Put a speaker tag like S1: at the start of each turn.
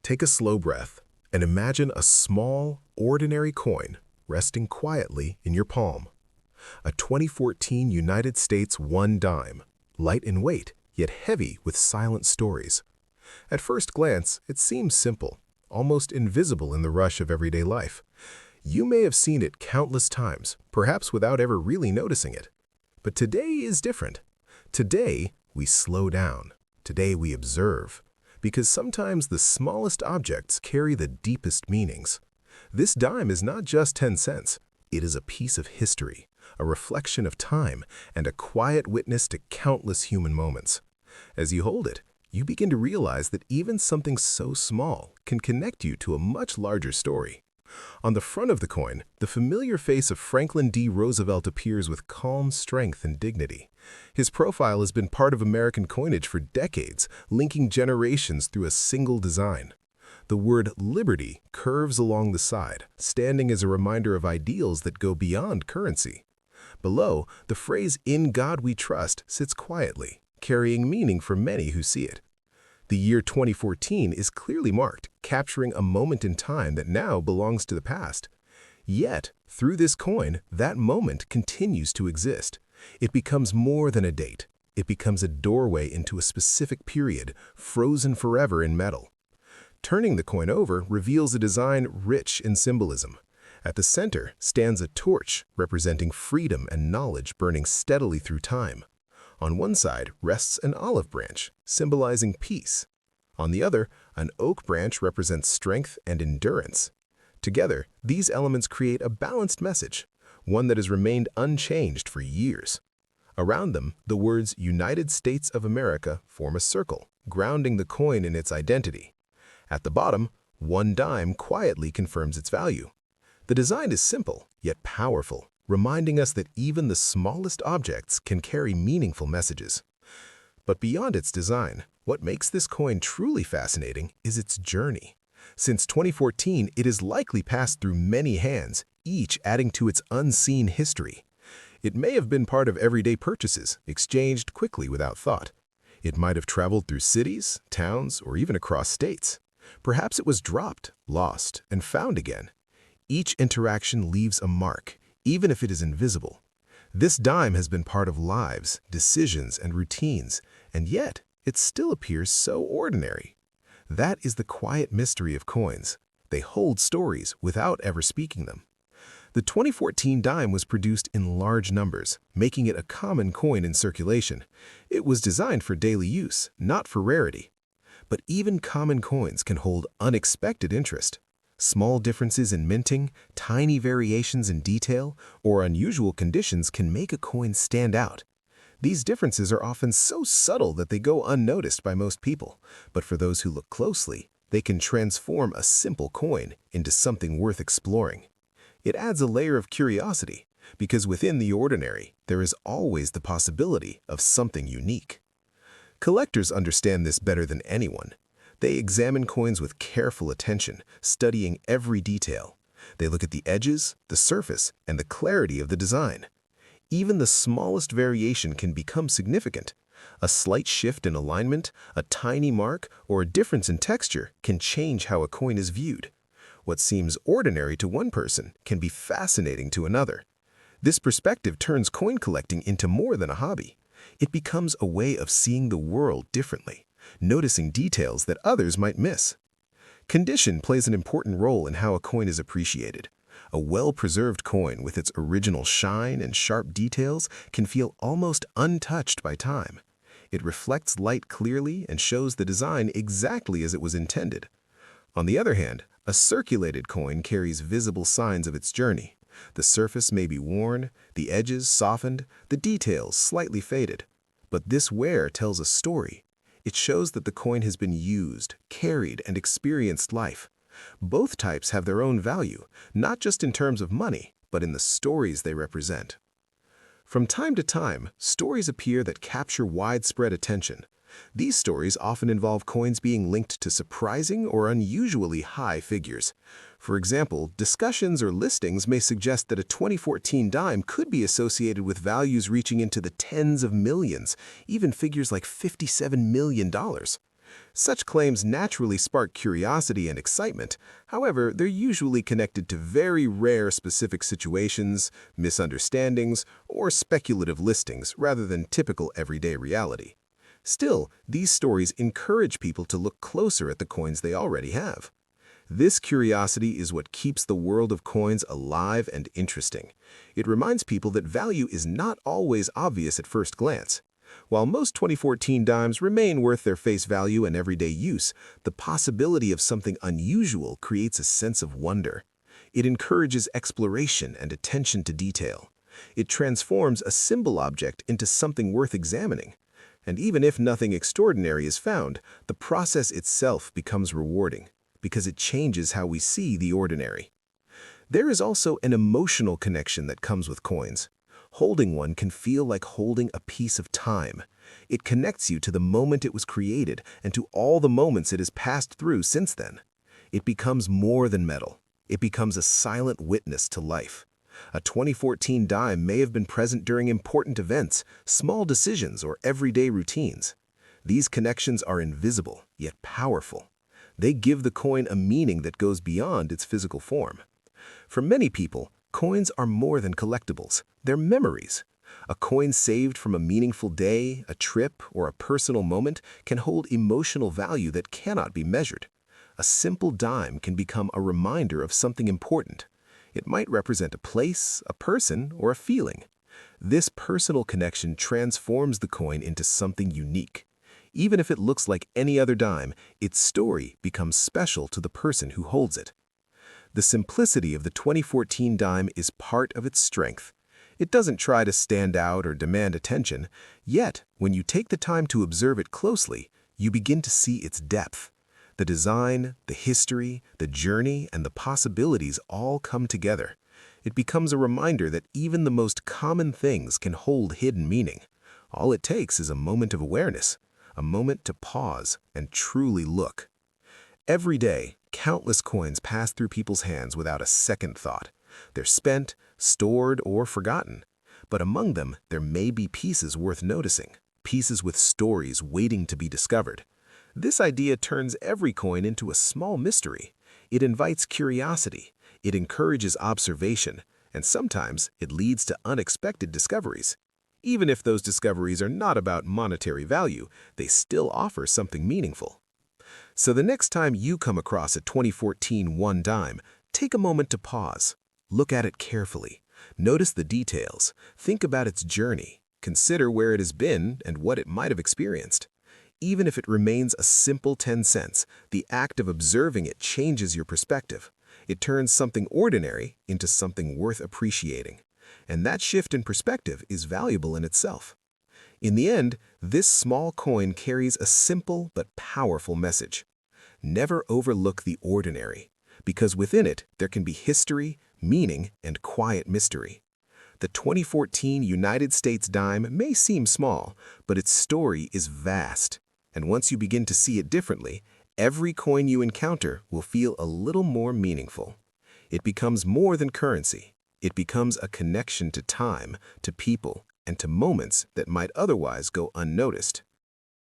S1: Take a slow breath and imagine a small, ordinary coin resting quietly in your palm. A 2014 United States dime, light in weight, yet heavy with silent stories. At first glance, it seems simple, almost invisible in the rush of everyday life. You may have seen it countless times, perhaps without ever really noticing it. But today is different. Today, we slow down. Today, we observe. Because sometimes the smallest objects carry the deepest meanings. This dime is not just 10 cents. It is a piece of history, a reflection of time, and a quiet witness to countless human moments. As you hold it, you begin to realize that even something so small can connect you to a much larger story. On the front of the coin, the familiar face of Franklin D. Roosevelt appears with calm strength and dignity. His profile has been part of American coinage for decades, linking generations through a single design. The word liberty curves along the side, standing as a reminder of ideals that go beyond currency. Below, the phrase "In God We Trust" sits quietly, carrying meaning for many who see it. The year 2014 is clearly marked, capturing a moment in time that now belongs to the past. Yet, through this coin, that moment continues to exist. It becomes more than a date. It becomes a doorway into a specific period, frozen forever in metal. Turning the coin over reveals a design rich in symbolism. At the center stands a torch representing freedom and knowledge burning steadily through time. On one side rests an olive branch, symbolizing peace. On the other, an oak branch represents strength and endurance. Together, these elements create a balanced message, one that has remained unchanged for years. Around them, the words United States of America form a circle, grounding the coin in its identity. At the bottom, one dime quietly confirms its value. The design is simple, yet powerful, reminding us that even the smallest objects can carry meaningful messages. But beyond its design, what makes this coin truly fascinating is its journey. Since 2014, it has likely passed through many hands, each adding to its unseen history. It may have been part of everyday purchases, exchanged quickly without thought. It might have traveled through cities, towns, or even across states. Perhaps it was dropped, lost, and found again. Each interaction leaves a mark, even if it is invisible. This dime has been part of lives, decisions, and routines, and yet it still appears so ordinary. That is the quiet mystery of coins. They hold stories without ever speaking them. The 2014 dime was produced in large numbers, making it a common coin in circulation. It was designed for daily use, not for rarity. But even common coins can hold unexpected interest. Small differences in minting, tiny variations in detail, or unusual conditions can make a coin stand out. These differences are often so subtle that they go unnoticed by most people, but for those who look closely, they can transform a simple coin into something worth exploring. It adds a layer of curiosity, because within the ordinary, there is always the possibility of something unique. Collectors understand this better than anyone. They examine coins with careful attention, studying every detail. They look at the edges, the surface, and the clarity of the design. Even the smallest variation can become significant. A slight shift in alignment, a tiny mark, or a difference in texture can change how a coin is viewed. What seems ordinary to one person can be fascinating to another. This perspective turns coin collecting into more than a hobby. It becomes a way of seeing the world differently, noticing details that others might miss. Condition plays an important role in how a coin is appreciated. A well-preserved coin with its original shine and sharp details can feel almost untouched by time. It reflects light clearly and shows the design exactly as it was intended. On the other hand, a circulated coin carries visible signs of its journey. The surface may be worn, the edges softened, the details slightly faded. But this wear tells a story. It shows that the coin has been used, carried, and experienced life. Both types have their own value, not just in terms of money, but in the stories they represent. From time to time, stories appear that capture widespread attention. These stories often involve coins being linked to surprising or unusually high figures. For example, discussions or listings may suggest that a 2014 dime could be associated with values reaching into the tens of millions, even figures like $57 million. Such claims naturally spark curiosity and excitement. However, they're usually connected to very rare specific situations, misunderstandings, or speculative listings rather than typical everyday reality. Still, these stories encourage people to look closer at the coins they already have. This curiosity is what keeps the world of coins alive and interesting. It reminds people that value is not always obvious at first glance. While most 2014 dimes remain worth their face value in everyday use, the possibility of something unusual creates a sense of wonder. It encourages exploration and attention to detail. It transforms a symbol object into something worth examining. And even if nothing extraordinary is found, the process itself becomes rewarding, because it changes how we see the ordinary. There is also an emotional connection that comes with coins. Holding one can feel like holding a piece of time. It connects you to the moment it was created and to all the moments it has passed through since then. It becomes more than metal. It becomes a silent witness to life. A 2014 dime may have been present during important events, small decisions, or everyday routines. These connections are invisible, yet powerful. They give the coin a meaning that goes beyond its physical form. For many people, coins are more than collectibles. They're memories. A coin saved from a meaningful day, a trip, or a personal moment can hold emotional value that cannot be measured. A simple dime can become a reminder of something important. It might represent a place, a person, or a feeling. This personal connection transforms the coin into something unique. Even if it looks like any other dime, its story becomes special to the person who holds it. The simplicity of the 2014 dime is part of its strength. It doesn't try to stand out or demand attention, yet when you take the time to observe it closely, you begin to see its depth. The design, the history, the journey, and the possibilities all come together. It becomes a reminder that even the most common things can hold hidden meaning. All it takes is a moment of awareness, a moment to pause and truly look. Every day, countless coins pass through people's hands without a second thought. They're spent, stored, or forgotten. But among them, there may be pieces worth noticing, pieces with stories waiting to be discovered. This idea turns every coin into a small mystery. It invites curiosity, it encourages observation, and sometimes it leads to unexpected discoveries. Even if those discoveries are not about monetary value, they still offer something meaningful. So the next time you come across a 2014 one dime, take a moment to pause. Look at it carefully. Notice the details. Think about its journey. Consider where it has been and what it might have experienced. Even if it remains a simple 10 cents, the act of observing it changes your perspective. It turns something ordinary into something worth appreciating. And that shift in perspective is valuable in itself. In the end, this small coin carries a simple but powerful message. Never overlook the ordinary, because within it there can be history, meaning, and quiet mystery. The 2014 United States dime may seem small, but its story is vast. And once you begin to see it differently, every coin you encounter will feel a little more meaningful. It becomes more than currency. It becomes a connection to time, to people, and to moments that might otherwise go unnoticed.